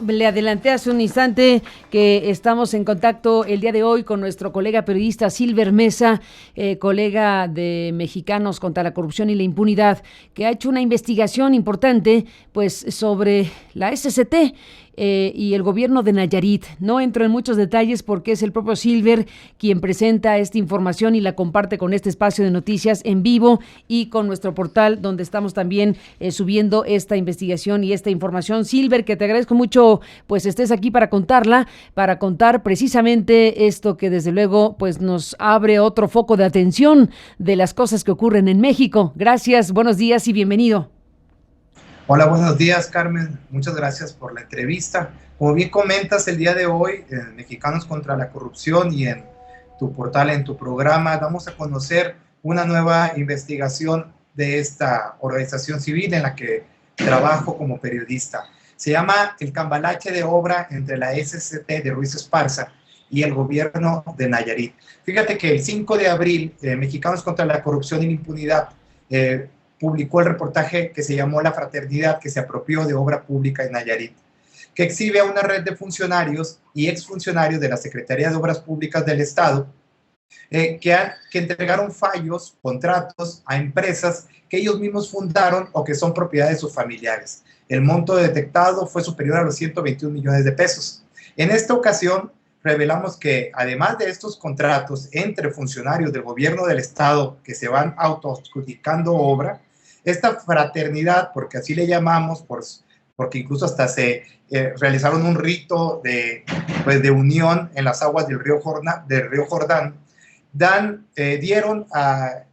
le adelanté hace un instante que estamos en contacto el día de hoy con nuestro colega periodista Silver Mesa, colega de Mexicanos contra la Corrupción y la Impunidad, que ha hecho una investigación importante pues sobre la SCT y el gobierno de Nayarit. No entro en muchos detalles porque es el propio Silver quien presenta esta información y la comparte con este espacio de noticias en vivo y con nuestro portal donde estamos también subiendo esta investigación y esta información. Silver, que te agradezco mucho pues estés aquí para contarla, para contar precisamente esto que desde luego pues nos abre otro foco de atención de las cosas que ocurren en México. Gracias, buenos días y bienvenido. Hola, buenos días, Carmen. Muchas gracias por la entrevista. Como bien comentas, el día de hoy, en Mexicanos contra la Corrupción y en tu portal, en tu programa, vamos a conocer una nueva investigación de esta organización civil en la que trabajo como periodista. Se llama El Cambalache de Obra entre la SCT de Ruiz Esparza y el gobierno de Nayarit. Fíjate que el 5 de abril, Mexicanos contra la Corrupción y la Impunidad publicó el reportaje que se llamó La Fraternidad que se apropió de obra pública en Nayarit, que exhibe a una red de funcionarios y exfuncionarios de la Secretaría de Obras Públicas del Estado que entregaron fallos, contratos a empresas que ellos mismos fundaron o que son propiedad de sus familiares. El monto detectado fue superior a los 121 millones de pesos. En esta ocasión, revelamos que además de estos contratos entre funcionarios del gobierno del Estado que se van autoadjudicando obra, esta fraternidad, porque así le llamamos, porque incluso hasta se realizaron un rito de unión en las aguas del río Jordán, dieron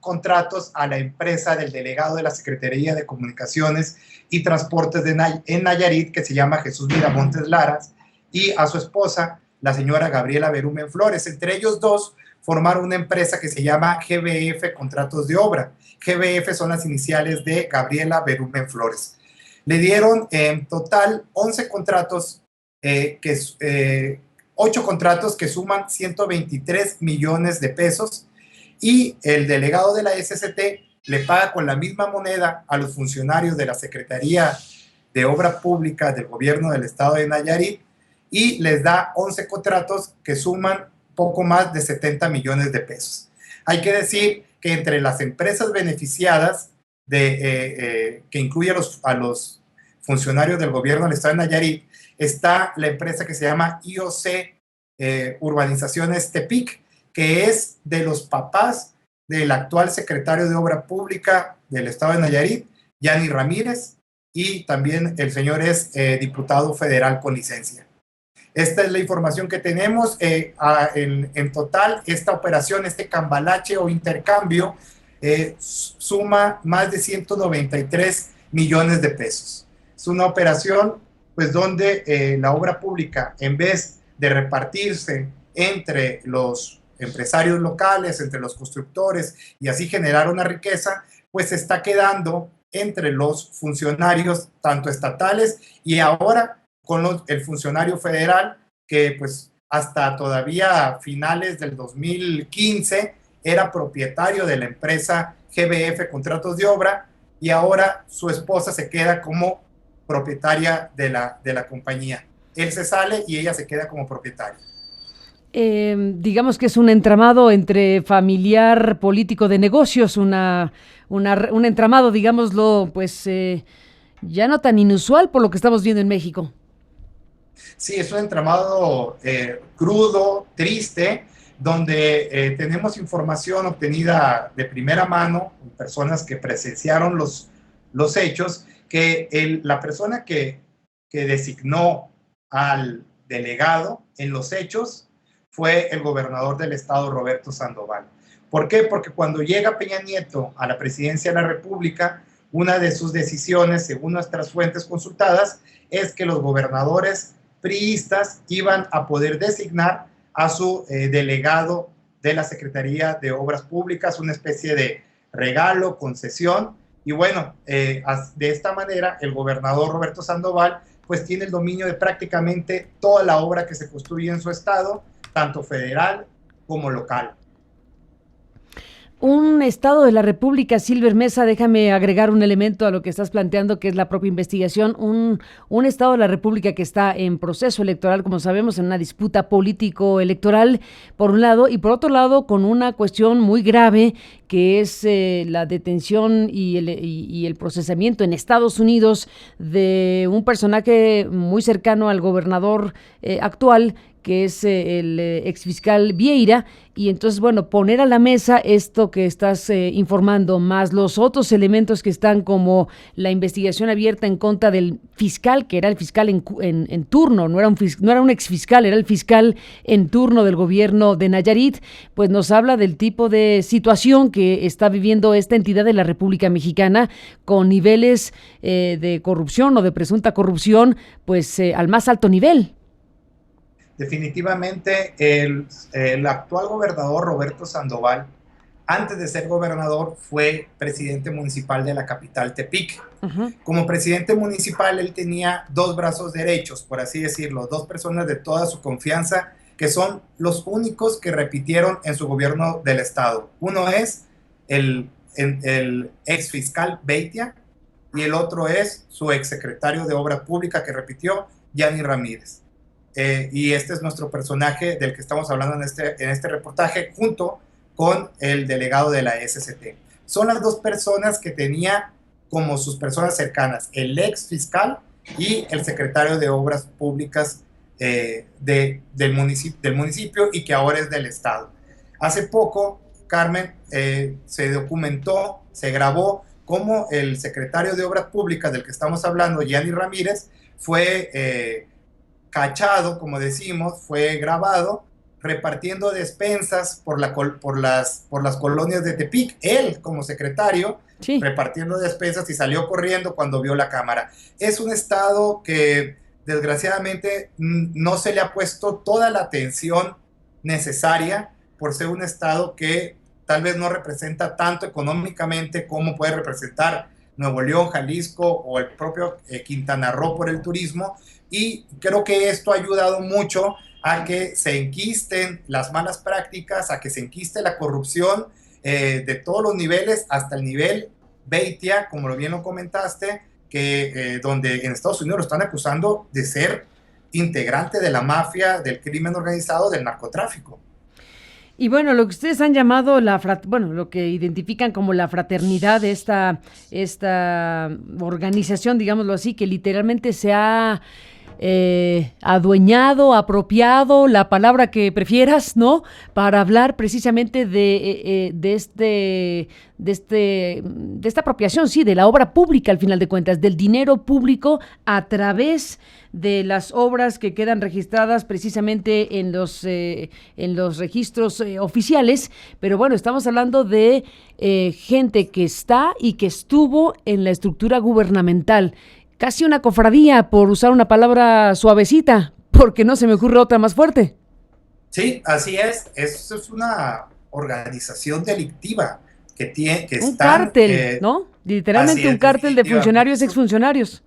contratos a la empresa del delegado de la Secretaría de Comunicaciones y Transportes en Nayarit, que se llama Jesús Miramontes Laras, y a su esposa, la señora Gabriela Berumen Flores. Entre ellos dos formaron una empresa que se llama GBF Contratos de Obra. GBF son las iniciales de Gabriela Berumen Flores. Le dieron en total 11 contratos, 8 contratos que suman 123 millones de pesos, y el delegado de la SCT le paga con la misma moneda a los funcionarios de la Secretaría de Obra Pública del gobierno del estado de Nayarit y les da 11 contratos que suman poco más de 70 millones de pesos. Hay que decir que entre las empresas beneficiadas, que incluye a los funcionarios del gobierno del estado de Nayarit, está la empresa que se llama IOC Urbanizaciones Tepic, que es de los papás del actual secretario de Obra Pública del estado de Nayarit, Yanni Ramírez, y también el señor es diputado federal con licencia. Esta es la información que tenemos. En total, esta operación, este cambalache o intercambio, suma más de 193 millones de pesos. Es una operación pues, donde la obra pública, en vez de repartirse entre los empresarios locales, entre los constructores y así generar una riqueza, pues se está quedando entre los funcionarios, tanto estatales y ahora con el funcionario federal, que pues hasta todavía finales del 2015 era propietario de la empresa GBF Contratos de Obra, y ahora su esposa se queda como propietaria de la compañía. Él se sale y ella se queda como propietaria. Digamos que es un entramado entre familiar, político, de negocios, un entramado, digámoslo, pues ya no tan inusual por lo que estamos viendo en México. Sí, es un entramado crudo, triste, donde tenemos información obtenida de primera mano, personas que presenciaron los hechos, que la persona que designó al delegado en los hechos fue el gobernador del estado, Roberto Sandoval. ¿Por qué? Porque cuando llega Peña Nieto a la presidencia de la República, una de sus decisiones, según nuestras fuentes consultadas, es que los gobernadores priistas iban a poder designar a su delegado de la Secretaría de Obras Públicas, una especie de regalo, concesión, y bueno, de esta manera el gobernador Roberto Sandoval pues tiene el dominio de prácticamente toda la obra que se construye en su estado, tanto federal como local. Un estado de la República, Silver Mesa, déjame agregar un elemento a lo que estás planteando, que es la propia investigación. Un estado de la República que está en proceso electoral, como sabemos, en una disputa político-electoral, por un lado, y por otro lado, con una cuestión muy grave, que es la detención y el procesamiento en Estados Unidos de un personaje muy cercano al gobernador actual, que es el exfiscal Vieira. Y entonces, bueno, poner a la mesa esto que estás informando, más los otros elementos que están, como la investigación abierta en contra del fiscal, que era el fiscal en turno, no era un exfiscal, era el fiscal en turno del gobierno de Nayarit, pues nos habla del tipo de situación que está viviendo esta entidad de la República Mexicana, con niveles de corrupción o de presunta corrupción, pues al más alto nivel. Definitivamente el actual gobernador Roberto Sandoval, antes de ser gobernador, fue presidente municipal de la capital Tepic. Como presidente municipal, él tenía dos brazos derechos, por así decirlo, dos personas de toda su confianza, que son los únicos que repitieron en su gobierno del estado. Uno es el ex fiscal Beitia, y el otro es su ex secretario de Obra Pública que repitió, Yanni Ramírez. Y este es nuestro personaje del que estamos hablando en este reportaje, junto con el delegado de la SCT. Son las dos personas que tenía como sus personas cercanas, el ex fiscal y el secretario de Obras Públicas del municipio, y que ahora es del estado. Hace poco, Carmen, se documentó, se grabó cómo el secretario de Obras Públicas del que estamos hablando, Yanni Ramírez, fue cachado, como decimos, fue grabado repartiendo despensas por las colonias de Tepic. Él, como secretario, sí, repartiendo despensas, y salió corriendo cuando vio la cámara. Es un estado que desgraciadamente no se le ha puesto toda la atención necesaria, por ser un estado que tal vez no representa tanto económicamente como puede representar Nuevo León, Jalisco o el propio Quintana Roo por el turismo. Y creo que esto ha ayudado mucho a que se enquisten las malas prácticas, a que se enquiste la corrupción de todos los niveles, hasta el nivel Beitia, como bien lo comentaste, que donde en Estados Unidos lo están acusando de ser integrante de la mafia, del crimen organizado, del narcotráfico. Y bueno, lo que ustedes han llamado lo que identifican como la fraternidad de esta organización, digámoslo así, que literalmente se ha adueñado, apropiado, la palabra que prefieras, ¿no? Para hablar precisamente de esta apropiación, sí, de la obra pública, al final de cuentas, del dinero público a través de las obras que quedan registradas precisamente en los registros oficiales. Pero bueno, estamos hablando de gente que está y que estuvo en la estructura gubernamental. Casi una cofradía, por usar una palabra suavecita, porque no se me ocurre otra más fuerte. Sí, así es. Esto es una organización delictiva que un cártel, ¿no? Literalmente un cártel de funcionarios, exfuncionarios.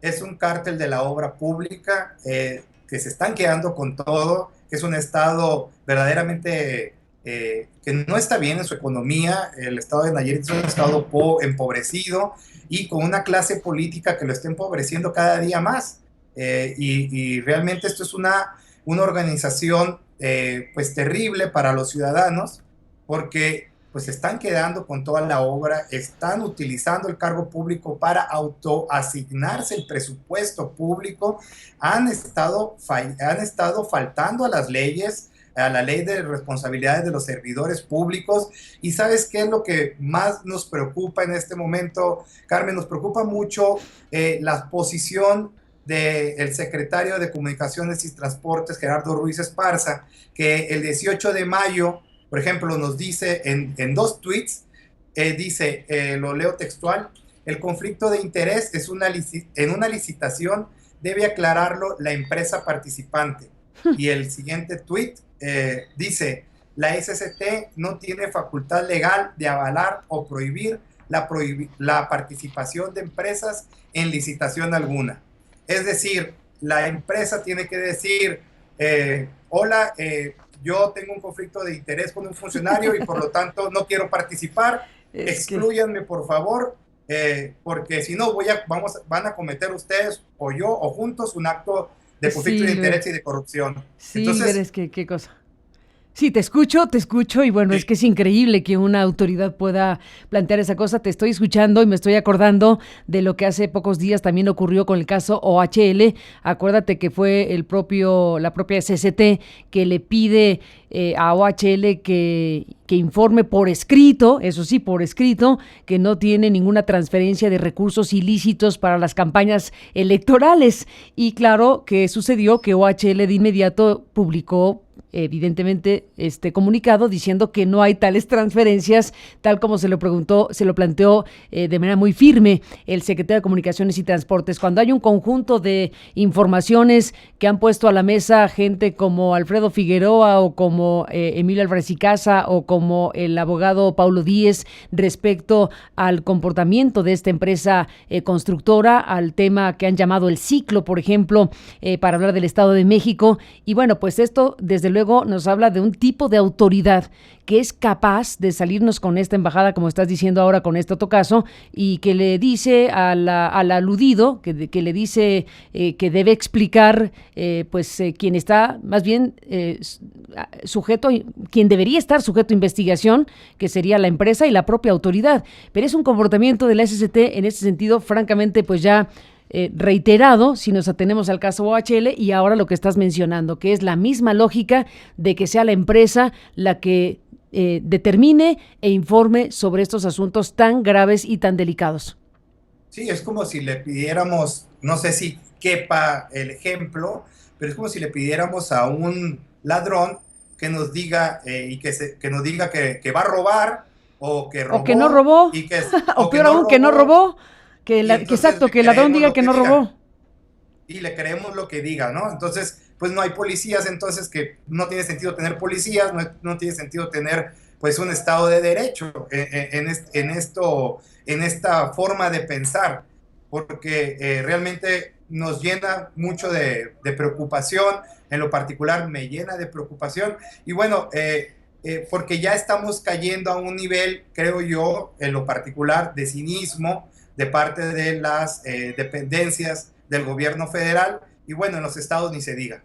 Es un cártel de la obra pública que se están quedando con todo, que es un estado verdaderamente que no está bien en su economía. El estado de Nayarit es un estado empobrecido, y con una clase política que lo está empobreciendo cada día más. Y realmente esto es una organización pues terrible para los ciudadanos, porque pues se están quedando con toda la obra, están utilizando el cargo público para autoasignarse el presupuesto público, han estado faltando a las leyes, a la ley de responsabilidades de los servidores públicos. Y ¿sabes qué es lo que más nos preocupa en este momento, Carmen? Nos preocupa mucho la posición del secretario de Comunicaciones y Transportes, Gerardo Ruiz Esparza, que el 18 de mayo, por ejemplo, nos dice en dos tweets, lo leo textual: el conflicto de interés es en una licitación debe aclararlo la empresa participante. Y el siguiente tweet dice: la SCT no tiene facultad legal de avalar o prohibir la participación de empresas en licitación alguna. Es decir, la empresa tiene que decir, hola, yo tengo un conflicto de interés con un funcionario y por lo tanto no quiero participar, exclúyanme por favor, porque si no van a cometer ustedes o yo o juntos un acto de conflicto de interés y de corrupción. Silver, es que qué cosa. Sí, te escucho y bueno, sí. Es que es increíble que una autoridad pueda plantear esa cosa. Te estoy escuchando y me estoy acordando de lo que hace pocos días también ocurrió con el caso OHL. Acuérdate que fue la propia SCT que le pide a OHL que informe por escrito, eso sí, por escrito, que no tiene ninguna transferencia de recursos ilícitos para las campañas electorales. Y claro que sucedió que OHL de inmediato publicó evidentemente este comunicado diciendo que no hay tales transferencias, tal como se lo planteó de manera muy firme el secretario de Comunicaciones y Transportes. Cuando hay un conjunto de informaciones que han puesto a la mesa gente como Alfredo Figueroa o como Emilio Álvarez y Casa o como el abogado Paulo Díez respecto al comportamiento de esta empresa constructora, al tema que han llamado el ciclo, por ejemplo, para hablar del Estado de México. Y bueno, pues esto desde luego nos habla de un tipo de autoridad que es capaz de salirnos con esta embajada, como estás diciendo ahora con este otro caso, y que le dice al aludido, que le dice que debe explicar, quien está más bien sujeto, quien debería estar sujeto a investigación, que sería la empresa y la propia autoridad. Pero es un comportamiento de la SCT en ese sentido, francamente, pues ya reiterado, si nos atenemos al caso OHL y ahora lo que estás mencionando, que es la misma lógica de que sea la empresa la que determine e informe sobre estos asuntos tan graves y tan delicados. Sí, es como si le pidiéramos, no sé si quepa el ejemplo, pero es como si le pidiéramos a un ladrón que nos diga que nos diga que va a robar o que robó. O que no robó, o peor aún, que no robó. Que el ladrón diga que no robó. Y le creemos lo que diga, ¿no? Entonces, pues no hay policías, entonces que no tiene sentido tener policías, no tiene sentido tener pues un Estado de Derecho en esta forma de pensar, porque realmente nos llena mucho de preocupación, en lo particular me llena de preocupación, y bueno, porque ya estamos cayendo a un nivel, creo yo, en lo particular de cinismo, de parte de las dependencias del gobierno federal, y bueno, en los estados ni se diga.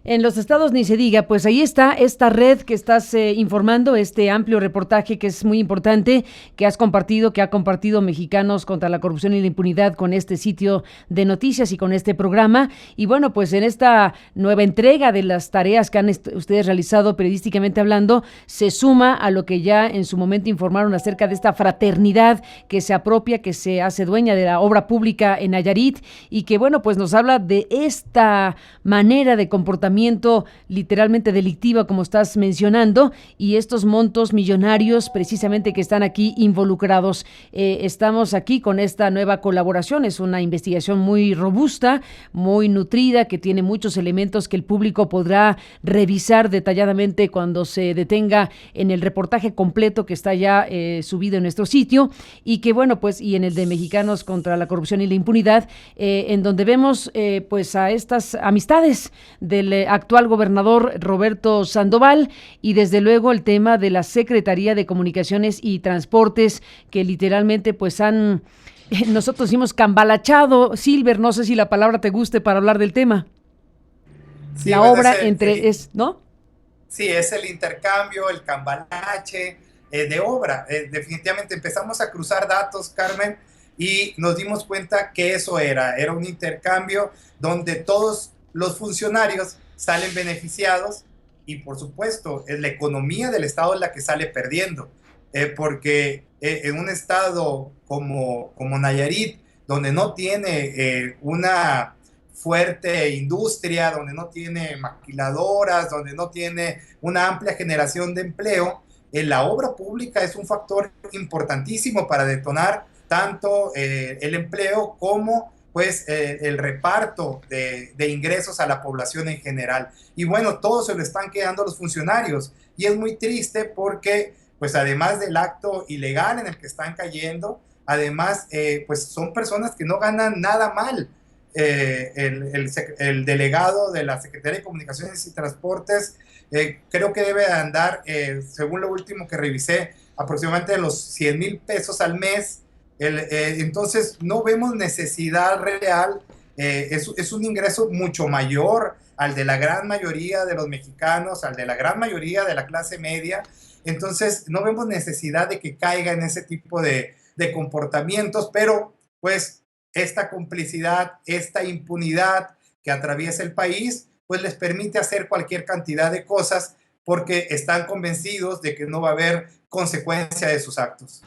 En los estados ni se diga, pues ahí está esta red que estás informando, este amplio reportaje que es muy importante, que ha compartido Mexicanos contra la Corrupción y la Impunidad con este sitio de noticias y con este programa. Y bueno, pues en esta nueva entrega de las tareas que han ustedes realizado periodísticamente hablando, se suma a lo que ya en su momento informaron acerca de esta fraternidad que se apropia, que se hace dueña de la obra pública en Nayarit y que bueno, pues nos habla de esta manera de comportamiento literalmente delictiva, como estás mencionando, y estos montos millonarios precisamente que están aquí involucrados. Estamos aquí con esta nueva colaboración, es una investigación muy robusta, muy nutrida, que tiene muchos elementos que el público podrá revisar detalladamente cuando se detenga en el reportaje completo que está ya subido en nuestro sitio, y que bueno, pues, y en el de Mexicanos contra la Corrupción y la Impunidad, en donde vemos pues a estas amistades del actual gobernador Roberto Sandoval y desde luego el tema de la Secretaría de Comunicaciones y Transportes que literalmente pues nosotros hemos cambalachado. Silver, no sé si la palabra te guste para hablar del tema. Sí, la obra ¿no? Sí, es el intercambio, el cambalache de obra. Definitivamente empezamos a cruzar datos, Carmen, y nos dimos cuenta que eso era un intercambio donde todos los funcionarios salen beneficiados y por supuesto la economía del estado es la que sale perdiendo, porque en un estado como Nayarit, donde no tiene una fuerte industria, donde no tiene maquiladoras, donde no tiene una amplia generación de empleo, la obra pública es un factor importantísimo para detonar tanto el empleo como pues el reparto de ingresos a la población en general. Y bueno, todo se lo están quedando los funcionarios. Y es muy triste porque, pues además del acto ilegal en el que están cayendo, además, pues son personas que no ganan nada mal. el delegado de la Secretaría de Comunicaciones y Transportes, creo que debe andar, según lo último que revisé, aproximadamente los 100,000 pesos al mes. Entonces no vemos necesidad real, es un ingreso mucho mayor al de la gran mayoría de los mexicanos, al de la gran mayoría de la clase media. Entonces no vemos necesidad de que caiga en ese tipo de comportamientos, pero pues esta complicidad, esta impunidad que atraviesa el país, pues les permite hacer cualquier cantidad de cosas porque están convencidos de que no va a haber consecuencia de sus actos.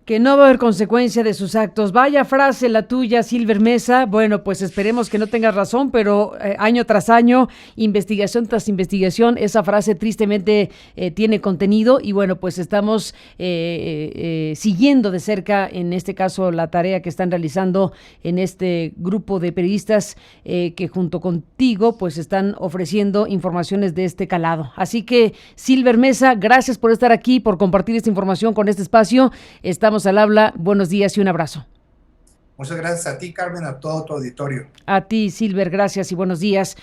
Que no va a haber consecuencia de sus actos. Vaya frase la tuya, Silver Mesa. Bueno, pues esperemos que no tengas razón, pero año tras año, investigación tras investigación, esa frase tristemente tiene contenido y bueno, pues estamos siguiendo de cerca, en este caso, la tarea que están realizando en este grupo de periodistas que junto contigo, pues están ofreciendo informaciones de este calado. Así que, Silver Mesa, gracias por estar aquí, por compartir esta información con este espacio. Estamos al habla, buenos días y un abrazo. Muchas gracias a ti, Carmen, a todo tu auditorio. A ti, Silver, gracias y buenos días.